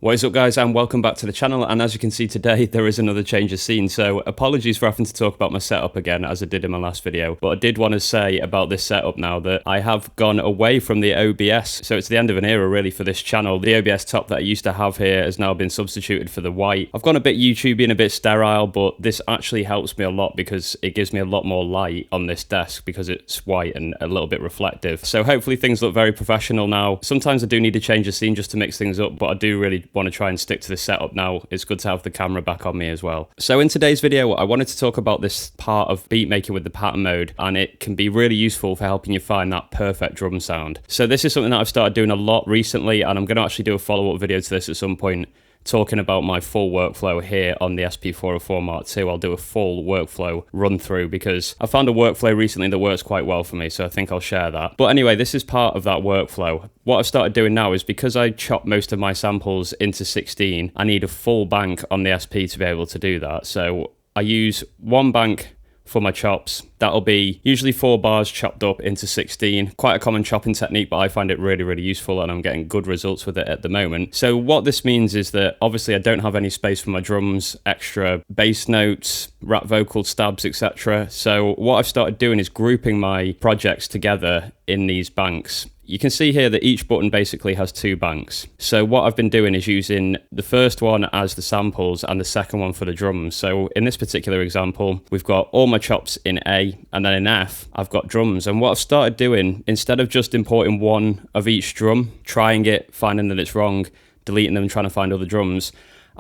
What is up, guys, and welcome back to the channel. And as you can see today, there is another change of scene. So apologies for having to talk about my setup again, as I did in my last video. But I did want to say about this setup now that I have gone away from the OBS. So it's the end of an era really for this channel. The OBS top that I used to have here has now been substituted for the white. I've gone a bit YouTubey and a bit sterile, but this actually helps me a lot because it gives me a lot more light on this desk because it's white and a little bit reflective. So hopefully things look very professional now. Sometimes I do need to change the scene just to mix things up, but I do really want to try and stick to this setup now. It's good to have the camera back on me as well. So in today's video, I wanted to talk about this part of beat making with the pattern mode, and it can be really useful for helping you find that perfect drum sound. So this is something that I've started doing a lot recently, and I'm going to actually do a follow-up video to this at some point, talking about my full workflow here on the SP404-MK2. I'll do a full workflow run through because I found a workflow recently that works quite well for me, so I think I'll share that. But anyway, this is part of that workflow. What I've started doing now is because I chop most of my samples into 16, I need a full bank on the SP to be able to do that. So I use one bank for my chops. That'll be usually 4 bars chopped up into 16. Quite a common chopping technique, but I find it really, really useful and I'm getting good results with it at the moment. So what this means is that obviously I don't have any space for my drums, extra bass notes, rap vocal stabs, etc. So what I've started doing is grouping my projects together in these banks. You can see here that each button basically has 2 banks. So what I've been doing is using the first one as the samples and the second one for the drums. So in this particular example, we've got all my chops in A, and then in F, I've got drums. And what I've started doing, instead of just importing one of each drum, trying it, finding that it's wrong, deleting them, trying to find other drums,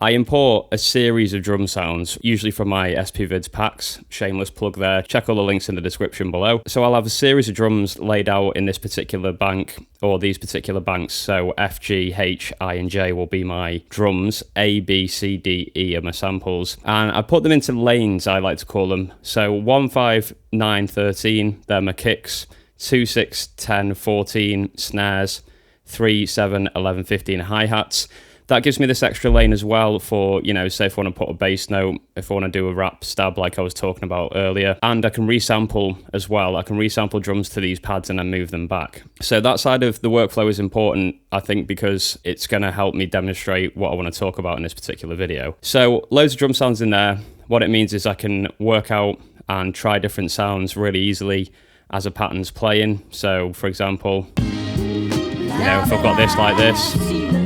I import a series of drum sounds, usually from my SPVids packs. Shameless plug there. Check all the links in the description below. So I'll have a series of drums laid out in this particular bank, or these particular banks. So F, G, H, I, and J will be my drums. A, B, C, D, E are my samples. And I put them into lanes, I like to call them. So 1, 5, 9, 13, they're my kicks. 2, 6, 10, 14, snares. 3, 7, 11, 15, hi-hats. That gives me this extra lane as well for, you know, say if I want to put a bass note, if I want to do a rap stab like I was talking about earlier. And I can resample as well. I can resample drums to these pads and then move them back. So that side of the workflow is important, I think, because it's going to help me demonstrate what I want to talk about in this particular video. So loads of drum sounds in there. What it means is I can work out and try different sounds really easily as a pattern's playing. So for example, you know, if I've got this like this,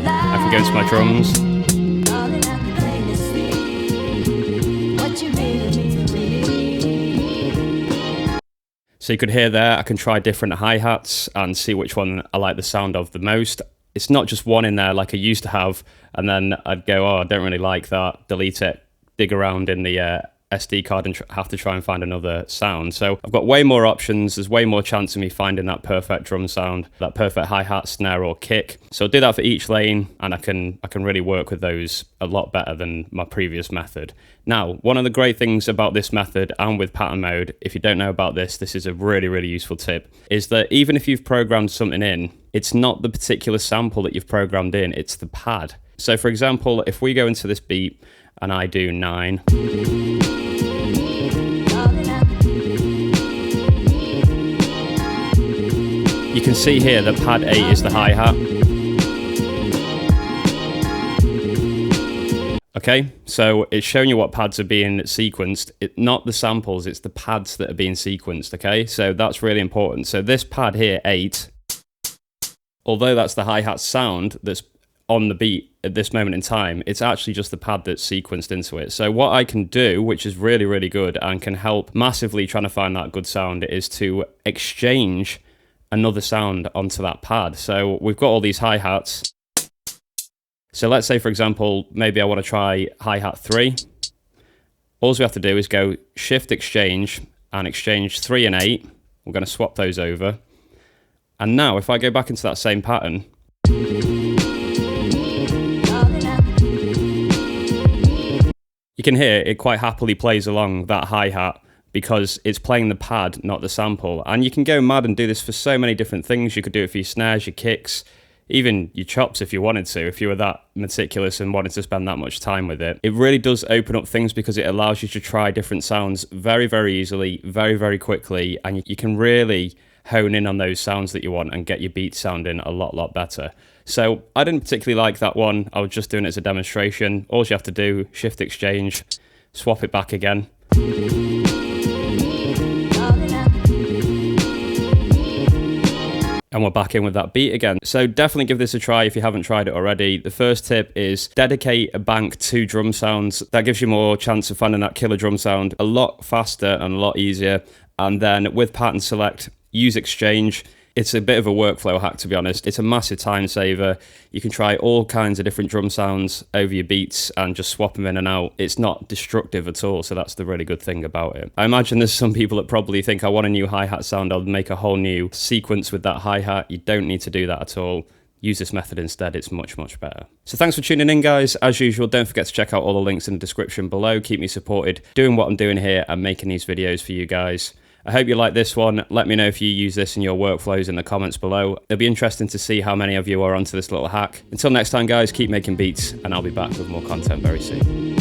I can go into my drums. So you could hear there, I can try different hi-hats and see which one I like the sound of the most. It's not just one in there like I used to have, and then I'd go, oh, I don't really like that, delete it, dig around in the SD card and have to try and find another sound. So I've got way more options. There's way more chance of me finding that perfect drum sound, that perfect hi-hat, snare, or kick. So I'll do that for each lane, and I can really work with those a lot better than my previous method. Now, one of the great things about this method and with pattern mode, if you don't know about this, this is a really, really useful tip, is that even if you've programmed something in, it's not the particular sample that you've programmed in, it's the pad. So for example, if we go into this beat and I do 9, you can see here that pad 8 is the hi-hat. Okay, so it's showing you what pads are being sequenced. Not the samples, it's the pads that are being sequenced, okay? So that's really important. So this pad here, 8, although that's the hi-hat sound that's on the beat at this moment in time, it's actually just the pad that's sequenced into it. So what I can do, which is really, really good and can help massively trying to find that good sound, is to exchange another sound onto that pad. So we've got all these hi-hats. So let's say, for example, maybe I want to try hi-hat 3. All we have to do is go shift exchange and exchange 3 and 8. We're going to swap those over. And now if I go back into that same pattern, you can hear it quite happily plays along that hi-hat because it's playing the pad, not the sample. And you can go mad and do this for so many different things. You could do it for your snares, your kicks, even your chops if you wanted to, if you were that meticulous and wanted to spend that much time with it. It really does open up things because it allows you to try different sounds very, very easily, very, very quickly, and you can really hone in on those sounds that you want and get your beats sounding a lot better. So I didn't particularly like that one. I was just doing it as a demonstration. All you have to do, shift exchange, swap it back again. And we're back in with that beat again. So definitely give this a try if you haven't tried it already. The first tip is dedicate a bank to drum sounds. That gives you more chance of finding that killer drum sound a lot faster and a lot easier. And then with pattern select, use exchange. It's a bit of a workflow hack, to be honest. It's a massive time saver. You can try all kinds of different drum sounds over your beats and just swap them in and out. It's not destructive at all, so that's the really good thing about it. I imagine there's some people that probably think, I want a new hi-hat sound, I'll make a whole new sequence with that hi-hat. You don't need to do that at all. Use this method instead, it's much better. So thanks for tuning in, guys. As usual, don't forget to check out all the links in the description below. Keep me supported, doing what I'm doing here and making these videos for you guys. I hope you like this one. Let me know if you use this in your workflows in the comments below. It'll be interesting to see how many of you are onto this little hack. Until next time, guys, keep making beats, and I'll be back with more content very soon.